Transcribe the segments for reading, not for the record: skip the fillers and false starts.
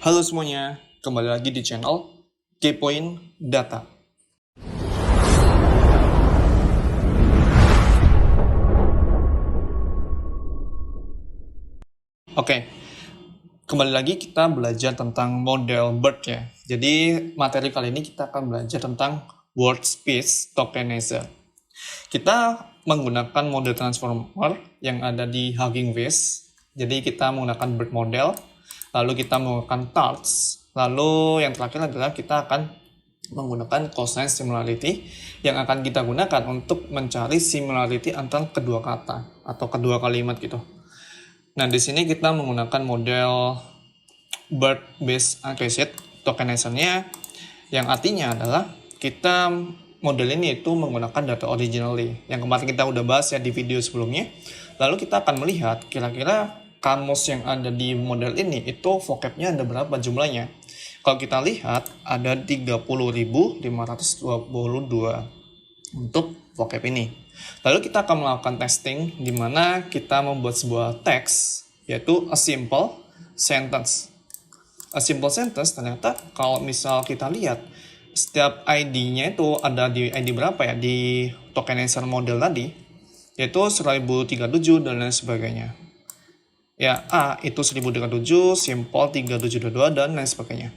Halo semuanya, kembali lagi di channel Kepoin Data. Oke, kembali lagi kita belajar tentang model BERT ya. Jadi materi kali ini kita akan belajar tentang Word Space Tokenizer. Kita menggunakan model transformer yang ada di Hugging Face. Jadi kita menggunakan BERT model, lalu kita menggunakan TARTS, lalu yang terakhir adalah kita akan menggunakan cosine similarity yang akan kita gunakan untuk mencari similarity antara kedua kata atau kedua kalimat gitu. Nah, di sini kita menggunakan model BERT based accurate tokenizernya yang artinya adalah kita model ini itu menggunakan data originally yang kemarin kita udah bahas ya di video sebelumnya. Lalu kita akan melihat kira-kira kamus yang ada di model ini itu vocabnya ada berapa jumlahnya. Kalau kita lihat ada 30.522 untuk vocab ini. Lalu kita akan melakukan testing di mana kita membuat sebuah teks yaitu a simple sentence. A simple sentence ternyata kalau misal kita lihat setiap ID-nya itu ada di ID berapa ya di tokenizer model tadi yaitu 1037 dan lain sebagainya. Ya, A itu 1037, simple 3722 dan lain sebagainya.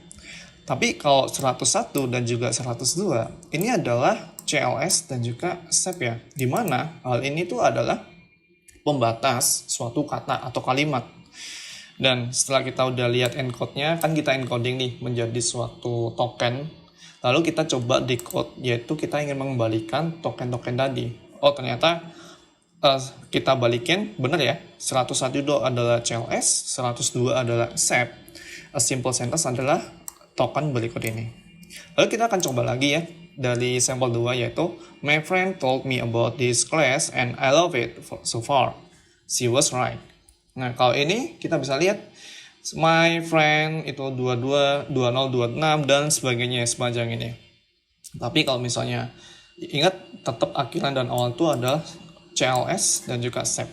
Tapi kalau 101 dan juga 102 ini adalah CLS dan juga SEP ya, di mana hal ini tuh adalah pembatas suatu kata atau kalimat. Dan setelah kita udah lihat encode-nya, kan kita encoding nih menjadi suatu token. Lalu kita coba decode, yaitu kita ingin mengembalikan token-token tadi. Oh ternyata kita balikin, bener ya, 101 itu adalah CLS, 102 adalah SEP. A simple sentence adalah token berikut ini. Lalu kita akan coba lagi ya dari sampel 2 yaitu my friend told me about this class and I love it so far. She was right. Nah, kalau ini kita bisa lihat my friend itu 22, 20, 26 dan sebagainya sepanjang ini. Tapi kalau misalnya ingat tetap akhiran dan awal itu adalah CLS dan juga SEP.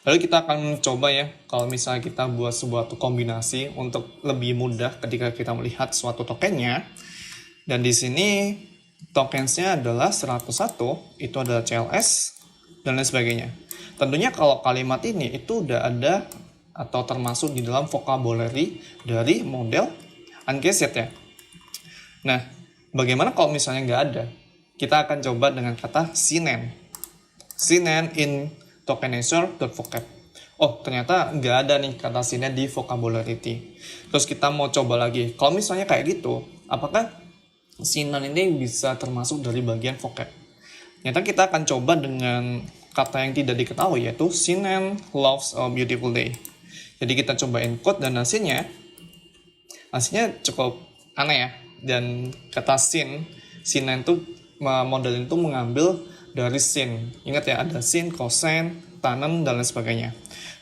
Lalu kita akan mencoba ya, kalau misalnya kita buat sebuah kombinasi untuk lebih mudah ketika kita melihat suatu tokennya. Dan di sini tokensnya adalah 101, itu adalah CLS, dan lain sebagainya. Tentunya kalau kalimat ini itu udah ada atau termasuk di dalam vocabulary dari model uncased ya. Nah, bagaimana kalau misalnya nggak ada? Kita akan coba dengan kata synen. Synen in tokenizer.vocab. Oh, ternyata nggak ada nih kata synen di vocabulary. Terus kita mau coba lagi. Kalau misalnya kayak gitu, apakah synen ini bisa termasuk dari bagian vocab? Ternyata kita akan coba dengan kata yang tidak diketahui, yaitu synen loves a beautiful day. Jadi kita coba encode dan hasilnya cukup aneh ya. Dan kata synen itu model itu mengambil dari sin. Ingat ya, ada sin, cosine, tanen, dan lain sebagainya.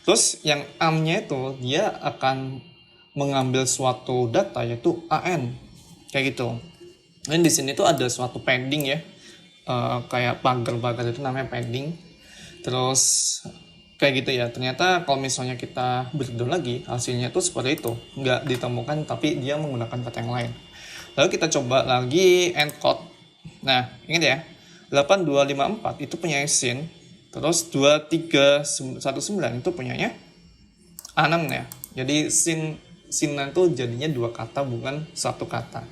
Terus yang am-nya itu dia akan mengambil suatu data yaitu an. Kayak gitu. Dan di sini tuh ada suatu padding ya. Kayak pagar-pagar itu namanya padding. Terus kayak gitu ya. Ternyata kalau misalnya kita breakdown lagi, hasilnya tuh seperti itu. Nggak ditemukan tapi dia menggunakan kata yang lain. Lalu kita coba lagi encode. Nah, ingat ya. 8254 itu punya sin, terus 2319 itu punyanya anan ya. Jadi sinan itu jadinya dua kata bukan satu kata.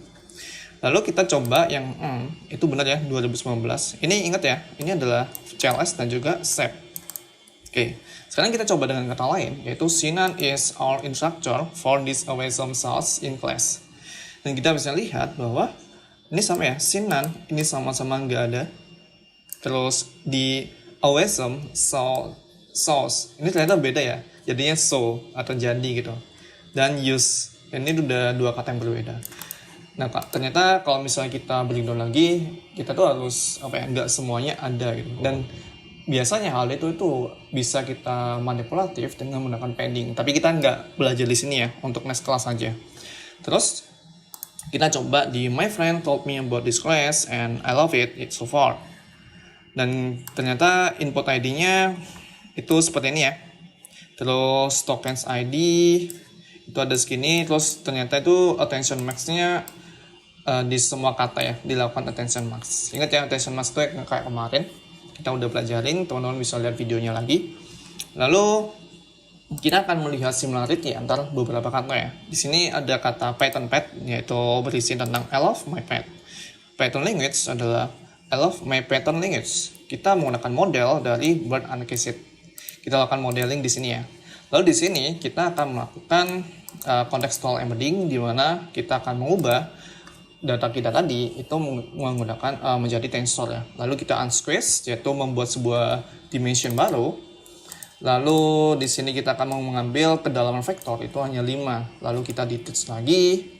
Lalu kita coba yang itu benar ya 2019. Ini ingat ya, ini adalah CLS dan juga SEP. Oke, sekarang kita coba dengan kata lain yaitu Sinan is our instructor for this awesome sauce in class. Dan kita bisa lihat bahwa ini sama ya, Sinan ini sama-sama nggak ada. Terus di awesome sauce ini ternyata beda ya, jadinya so atau jadi gitu. Dan use ini udah dua kata yang berbeda. Nah ternyata kalau misalnya kita breakdown lagi, kita tuh harus nggak semuanya ada gitu. Dan biasanya hal itu bisa kita manipulatif dengan menggunakan padding. Tapi kita nggak belajar di sini ya, untuk next class aja. Terus kita coba di my friend told me about this class and I love it so far. Dan ternyata input ID-nya itu seperti ini ya. Terus tokens ID Itu ada segini, terus ternyata itu attention max-nya di semua kata ya, dilakukan attention max. Ingat ya, attention max itu kayak kemarin kita udah pelajarin, teman-teman bisa lihat videonya lagi. Lalu kita akan melihat similarity antara beberapa kata ya. Di sini ada kata Python pet, yaitu berisi tentang I love my pet. Python language adalah I love my Python language. Kita menggunakan model dari Bird Uncased. Kita lakukan modeling di sini ya. Lalu di sini kita akan melakukan contextual embedding, di mana kita akan mengubah data kita tadi itu menggunakan menjadi tensor ya. Lalu kita unsqueeze, yaitu membuat sebuah dimension baru. Lalu di sini kita akan mengambil kedalaman vektor itu hanya 5. Lalu kita detach lagi.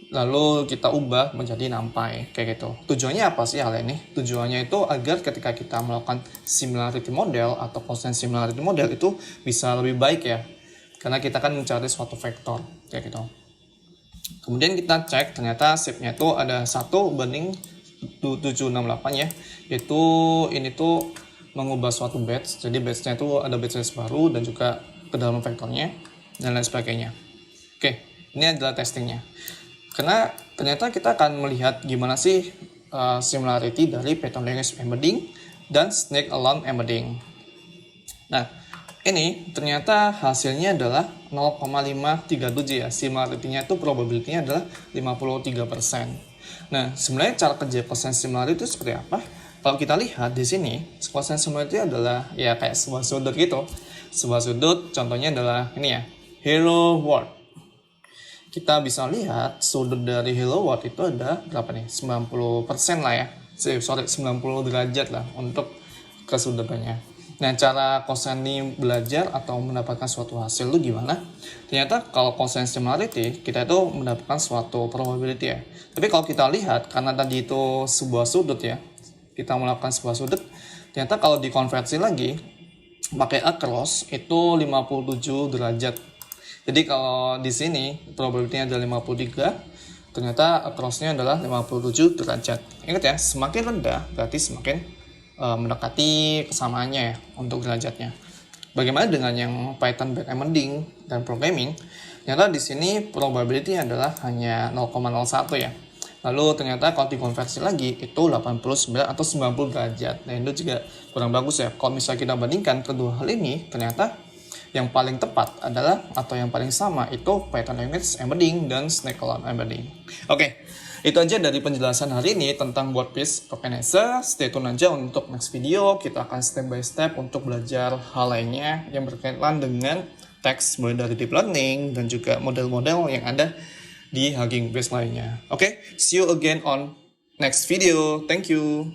Lalu kita ubah menjadi numpy kayak gitu. Tujuannya apa sih hal ini? Tujuannya itu agar ketika kita melakukan similarity model atau constant similarity model itu bisa lebih baik ya. Karena kita kan mencari suatu vektor kayak gitu. Kemudian kita cek ternyata shape-nya itu ada 1:768 ya. Yaitu ini tuh mengubah suatu batch. Jadi batch-nya itu ada batch baru dan juga kedalaman vektornya dan lain sebagainya. Oke, ini adalah testingnya. Karena ternyata kita akan melihat gimana sih similarity dari Python language embedding dan snake alone embedding. Nah, ini ternyata hasilnya adalah 0,537 ya. Similarity-nya itu probability-nya adalah 53%. Nah, sebenarnya cara kerja quotient similarity itu seperti apa? Kalau kita lihat di sini, quotient similarity adalah ya kayak sebuah sudut gitu. Sebuah sudut contohnya adalah ini ya, hello world. Kita bisa lihat sudut dari hello world itu ada berapa nih? 90% lah ya. Sorry, 90 derajat lah untuk kesudutannya. Nah, cara quotient ini belajar atau mendapatkan suatu hasil itu gimana? Ternyata kalau quotient similarity, kita itu mendapatkan suatu probability ya. Tapi kalau kita lihat, karena tadi itu sebuah sudut ya, kita melakukan sebuah sudut, ternyata kalau dikonversi lagi, pakai across itu 57 derajat. Jadi kalau di sini probability-nya adalah 53, ternyata across-nya adalah 57 derajat. Ingat ya, semakin rendah berarti semakin mendekati kesamaannya ya untuk derajatnya. Bagaimana dengan yang Python back embedding dan programming? Ternyata di sini probability adalah hanya 0,01 ya. Lalu ternyata kalau dikonversi lagi itu 89 atau 90 derajat. Nah, itu juga kurang bagus ya. Kalau misalnya kita bandingkan kedua hal ini, ternyata yang paling tepat adalah atau yang paling sama itu Python language embedding dan snake alone embedding. Oke. Itu aja dari penjelasan hari ini tentang WordPress Organizer. Stay tune aja untuk next video. Kita akan step by step untuk belajar hal lainnya yang berkaitan dengan teks mulai dari deep learning dan juga model-model yang ada di Hugging Face lainnya. Oke, see you again on next video. Thank you.